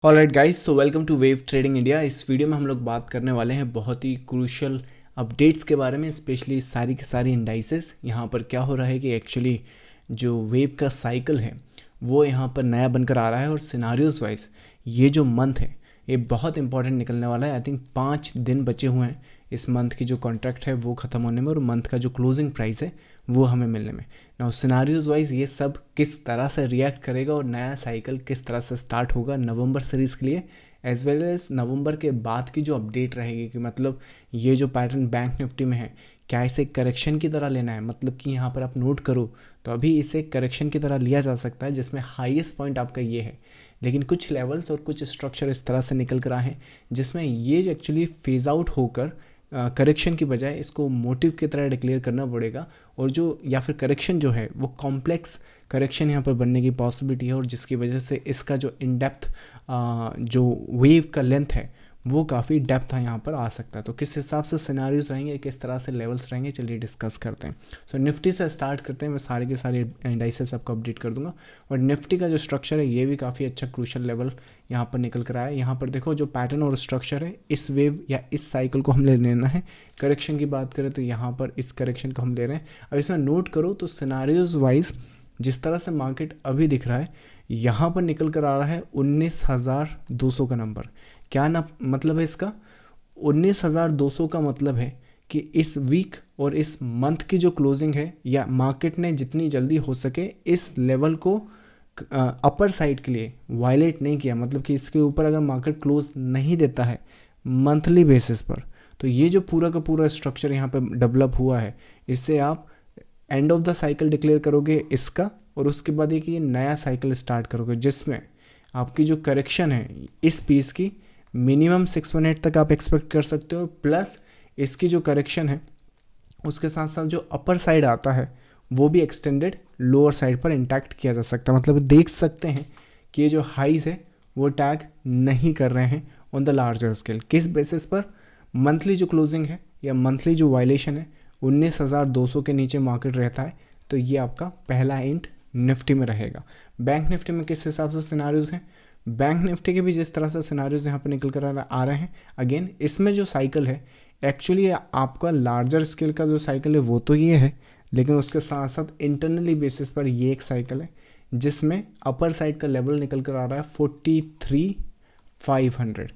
Alright guys, so welcome to wave trading India. इस video में हम लोग बात करने वाले हैं बहुत ही क्रूशियल अपडेट्स के बारे में, स्पेशली सारी की सारी इंडाइसेस। यहाँ पर क्या हो रहा है कि एक्चुअली जो वेव का साइकिल है वो यहाँ पर नया बनकर आ रहा है और सिनारियोज वाइज ये जो मंथ है ये बहुत इंपॉर्टेंट निकलने वाला है। आई थिंक 5 दिन बचे हुए हैं इस मंथ की जो कॉन्ट्रैक्ट है वो ख़त्म होने में और मंथ का जो क्लोजिंग प्राइस है वो हमें मिलने में। नाउ सिनारियोज वाइज ये सब किस तरह से रिएक्ट करेगा और नया साइकिल किस तरह से स्टार्ट होगा नवंबर सीरीज़ के लिए, एज वेल एज नवंबर के बाद की जो अपडेट रहेगी कि मतलब ये जो पैटर्न बैंक निफ्टी में है क्या इसे करेक्शन की तरह लेना है। मतलब कि यहाँ पर आप नोट करो तो अभी इसे करेक्शन की तरह लिया जा सकता है जिसमें हाईएस्ट पॉइंट आपका ये है, लेकिन कुछ लेवल्स और कुछ स्ट्रक्चर इस तरह से निकल कर आए हैं जिसमें ये एक्चुअली फेज आउट होकर करेक्शन की बजाय इसको मोटिव की तरह डिक्लेयर करना पड़ेगा। और जो या फिर करेक्शन जो है वो कॉम्प्लेक्स करेक्शन यहाँ पर बनने की पॉसिबिलिटी है और जिसकी वजह से इसका जो इन डेप्थ जो वेव का लेंथ है वो काफ़ी डेप्थ यहाँ पर आ सकता है। तो किस हिसाब से सिनारियोज रहेंगे, किस तरह से लेवल्स रहेंगे, चलिए डिस्कस करते हैं। सो निफ्टी से स्टार्ट करते हैं। मैं सारे के सारे इंडाइसेस आपको अपडेट कर दूंगा और निफ्टी का जो स्ट्रक्चर है ये भी काफ़ी अच्छा क्रूशल लेवल यहाँ पर निकल कर आया है। यहाँ पर देखो जो पैटर्न और स्ट्रक्चर है इस वेव या इस साइकिल को हम ले लेना है। करेक्शन की बात करें तो यहाँ पर इस करेक्शन को हम ले रहे हैं। अब इसमें नोट करो तो सिनारियोज वाइज जिस तरह से मार्केट अभी दिख रहा है यहाँ पर निकल कर आ रहा है 19,200 का नंबर। क्या ना मतलब है इसका 19,200 का मतलब है कि इस वीक और इस मंथ की जो क्लोजिंग है या मार्केट ने जितनी जल्दी हो सके इस लेवल को अपर साइड के लिए वायलेट नहीं किया। मतलब कि इसके ऊपर अगर मार्केट क्लोज नहीं देता है मंथली बेसिस पर तो ये जो पूरा का पूरा स्ट्रक्चर यहाँ पे डेवलप हुआ है इससे आप end of the cycle declare करोगे इसका और उसके बाद ये नया साइकिल स्टार्ट करोगे जिसमें आपकी जो करेक्शन है इस पीस की मिनिमम 618 तक आप एक्सपेक्ट कर सकते हो, प्लस इसकी जो करेक्शन है उसके साथ साथ जो अपर साइड आता है वो भी एक्सटेंडेड लोअर साइड पर इंटैक्ट किया जा सकता है। मतलब देख सकते हैं कि ये जो हाइज है वो टैग नहीं कर रहे हैं ऑन द लार्जर स्केल। किस बेसिस पर? मंथली जो क्लोजिंग है या मंथली जो वायलेशन है 19,200 के नीचे मार्केट रहता है तो ये आपका पहला एंड निफ्टी में रहेगा। बैंक निफ्टी में किस हिसाब से सिनारियोज हैं? बैंक निफ्टी के भी जिस तरह से सिनारियोज यहाँ पर निकल कर आ रहे हैं, अगेन इसमें जो साइकिल है एक्चुअली आपका लार्जर स्केल का जो साइकिल है वो तो ये है, लेकिन उसके साथ साथ इंटरनली बेसिस पर ये एक साइकिल है जिसमें अपर साइड का लेवल निकल कर आ रहा है 43,500।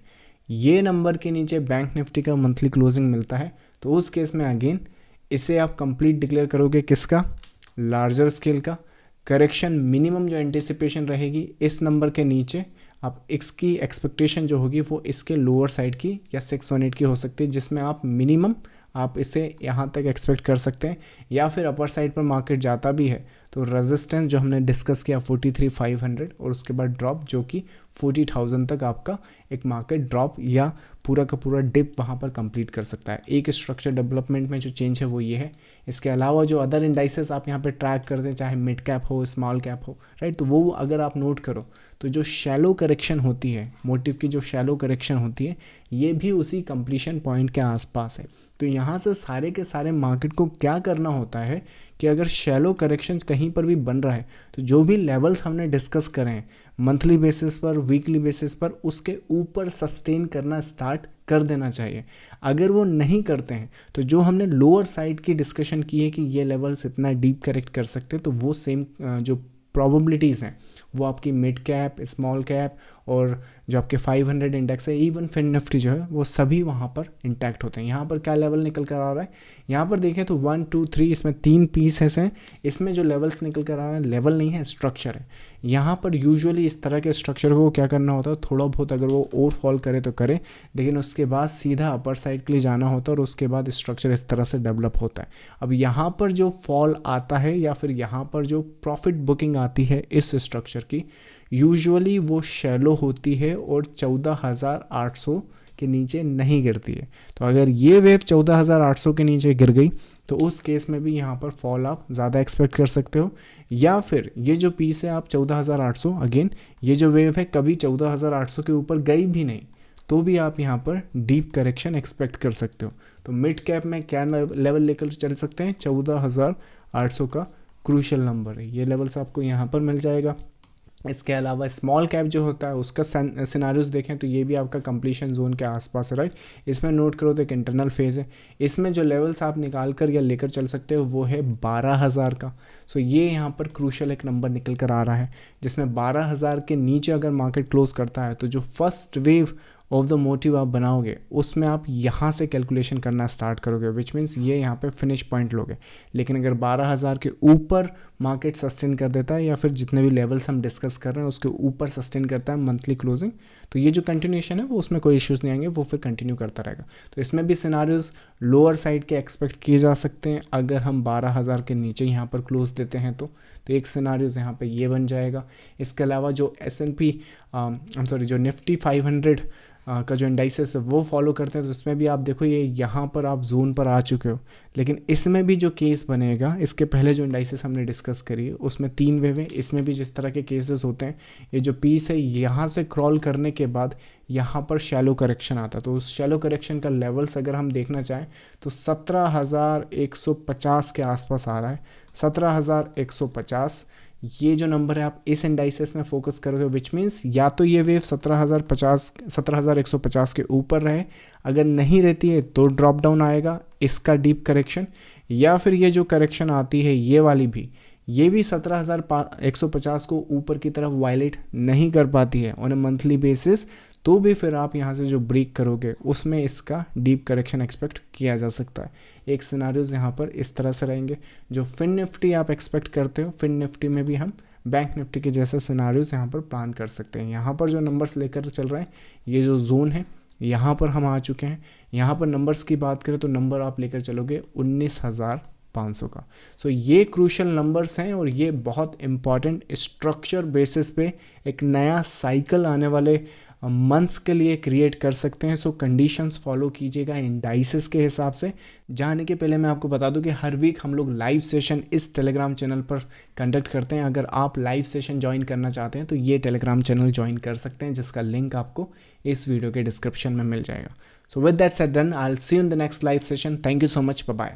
ये नंबर के नीचे बैंक निफ्टी का मंथली क्लोजिंग मिलता है तो उस केस में अगेन इसे आप कंप्लीट डिक्लेयर करोगे किसका? लार्जर स्केल का। करेक्शन मिनिमम जो एंटिसिपेशन रहेगी इस नंबर के नीचे आप इसकी एक्सपेक्टेशन जो होगी वो इसके लोअर साइड की या 618 की हो सकती है जिसमें आप मिनिमम आप इसे यहाँ तक एक्सपेक्ट कर सकते हैं। या फिर अपर साइड पर मार्केट जाता भी है तो रेजिस्टेंस जो हमने डिस्कस किया 43,500 और उसके बाद ड्रॉप जो कि 40,000 तक आपका एक मार्केट ड्रॉप या पूरा का पूरा डिप वहाँ पर कंप्लीट कर सकता है। एक स्ट्रक्चर डेवलपमेंट में जो चेंज है वो ये है। इसके अलावा जो अदर इंडाइसेस आप यहाँ पे ट्रैक करते हैं चाहे मिड कैप हो स्मॉल कैप हो, राइट, तो वो अगर आप नोट करो तो जो शैलो करेक्शन होती है मोटिव की जो शैलो करेक्शन होती है ये भी उसी कंप्लीशन पॉइंट के आसपास है। तो यहाँ से सारे के सारे मार्केट को क्या करना होता है कि अगर शैलो करेक्शन कहीं पर भी बन रहा है तो जो भी लेवल्स हमने डिस्कस करें हैं मंथली बेसिस पर वीकली बेसिस पर उसके ऊपर सस्टेन करना स्टार्ट कर देना चाहिए। अगर वो नहीं करते हैं तो जो हमने लोअर साइड की डिस्कशन की है कि ये लेवल्स इतना डीप करेक्ट कर सकते हैं तो वो सेम जो प्रॉबिलिटीज़ हैं वो आपकी मिड कैप स्मॉल कैप और जो आपके 500 इंडेक्स है इवन फिन निफ्टी जो है वो सभी वहाँ पर इंटैक्ट होते हैं। यहाँ पर क्या लेवल निकल कर आ रहा है? यहाँ पर देखें तो 1 2 3 इसमें 3 पीसेस हैं। इसमें जो लेवल्स निकल कर आ रहे हैं लेवल नहीं है स्ट्रक्चर है। यहाँ पर यूजुअली इस तरह के स्ट्रक्चर को क्या करना होता है, थोड़ा बहुत अगर वो और फॉल करे तो करे, लेकिन उसके बाद सीधा अपर साइड के लिए जाना होता है और उसके बाद स्ट्रक्चर इस तरह से डेवलप होता है। अब यहाँ पर जो फॉल आता है या फिर यहाँ पर जो प्रॉफिट बुकिंग आती है इस स्ट्रक्चर की यूजुअली वो शैलो होती है और 14,800 के नीचे नहीं गिरती है। तो अगर ये वेव 14,800 के नीचे गिर गई तो उस केस में भी यहाँ पर फॉल आप ज़्यादा एक्सपेक्ट कर सकते हो। या फिर ये जो पीस है आप 14,800, अगेन ये जो वेव है कभी 14,800 के ऊपर गई भी नहीं तो भी आप यहाँ पर डीप करेक्शन एक्सपेक्ट कर सकते हो। तो मिड कैप में क्या लेवल लेकर चल सकते हैं? 14,800 का क्रूशियल नंबर है। ये लेवल्स आपको यहाँ पर मिल जाएगा। इसके अलावा स्मॉल कैप जो होता है उसका सिनारियोस देखें तो ये भी आपका कंप्लीशन जोन के आसपास है, राइट। इसमें नोट करो तो एक इंटरनल फेज़ है। इसमें जो लेवल्स आप निकाल कर या लेकर चल सकते हो वो है 12,000 का। सो ये यहाँ पर क्रूशल एक नंबर निकल कर आ रहा है, जिसमें 12,000 के नीचे अगर मार्केट क्लोज करता है तो जो first wave of the motive आप बनाओगे उसमें आप यहाँ से कैलकुलेशन करना स्टार्ट करोगे, विच मीन्स ये यहाँ पे फिनिश पॉइंट लोगे। लेकिन अगर 12,000 के ऊपर मार्केट सस्टेन कर देता है या फिर जितने भी लेवल्स हम डिस्कस कर रहे हैं उसके ऊपर सस्टेन करता है मंथली क्लोजिंग, तो ये जो कंटिन्यूएशन है वो उसमें कोई इश्यूज़ नहीं आएंगे, वो फिर कंटिन्यू करता रहेगा। तो इसमें भी सिनारियोज लोअर साइड के एक्सपेक्ट किए जा सकते हैं अगर हम 12,000 के नीचे यहाँ पर क्लोज देते हैं तो एक सिनारियोज यहाँ पे ये बन जाएगा। इसके अलावा जो S&P जो निफ्टी 500 का जो इंडाइसेस है वो फॉलो करते हैं, तो इसमें भी आप देखो ये यहाँ पर आप जोन पर आ चुके हो। लेकिन इसमें भी जो केस बनेगा, इसके पहले जो इंडाइसेस हमने डिस्कस करी है उसमें 3 वेव है, इसमें भी जिस तरह के केसेस होते हैं, ये जो पीस है यहाँ से क्रॉल करने के बाद यहाँ पर शैलो करेक्शन आता है। तो उस शैलो करेक्शन का लेवल्स अगर हम देखना चाहें तो 17,150 के आसपास आ रहा है। 17,150 ये जो नंबर है आप इस इंडाइसेस में फोकस करोगे, विच मीन्स या तो ये वेव 17,150 के ऊपर रहे, अगर नहीं रहती है तो ड्रॉप डाउन आएगा इसका डीप करेक्शन, या फिर ये जो करेक्शन आती है ये वाली भी, ये भी 17,150 को ऊपर की तरफ वायलेट नहीं कर पाती है ऑन ए मंथली बेसिस, तो भी फिर आप यहाँ से जो ब्रेक करोगे उसमें इसका डीप करेक्शन एक्सपेक्ट किया जा सकता है। एक सिनारियोज यहाँ पर इस तरह से रहेंगे। जो फिन निफ्टी आप एक्सपेक्ट करते हो, फिन निफ्टी में भी हम बैंक निफ्टी के जैसे सिनारियोज यहाँ पर प्लान कर सकते हैं। यहाँ पर जो नंबर्स लेकर चल रहे हैं, ये जो जोन है यहाँ पर हम आ चुके हैं। यहाँ पर नंबर्स की बात करें तो नंबर आप लेकर चलोगे 19,500 का। सो ये क्रूशल नंबर्स हैं और ये बहुत इंपॉर्टेंट स्ट्रक्चर बेसिस पे एक नया साइकिल आने वाले मंथ्स के लिए क्रिएट कर सकते हैं। सो कंडीशंस फॉलो कीजिएगा इंडाइसेस के हिसाब से। जाने के पहले मैं आपको बता दूं कि हर वीक हम लोग लाइव सेशन इस टेलीग्राम चैनल पर कंडक्ट करते हैं। अगर आप लाइव सेशन ज्वाइन करना चाहते हैं तो ये टेलीग्राम चैनल ज्वाइन कर सकते हैं, जिसका लिंक आपको इस वीडियो के डिस्क्रिप्शन में मिल जाएगा। So with that said done, I will see you in the next live session. Thank you so much, bye bye.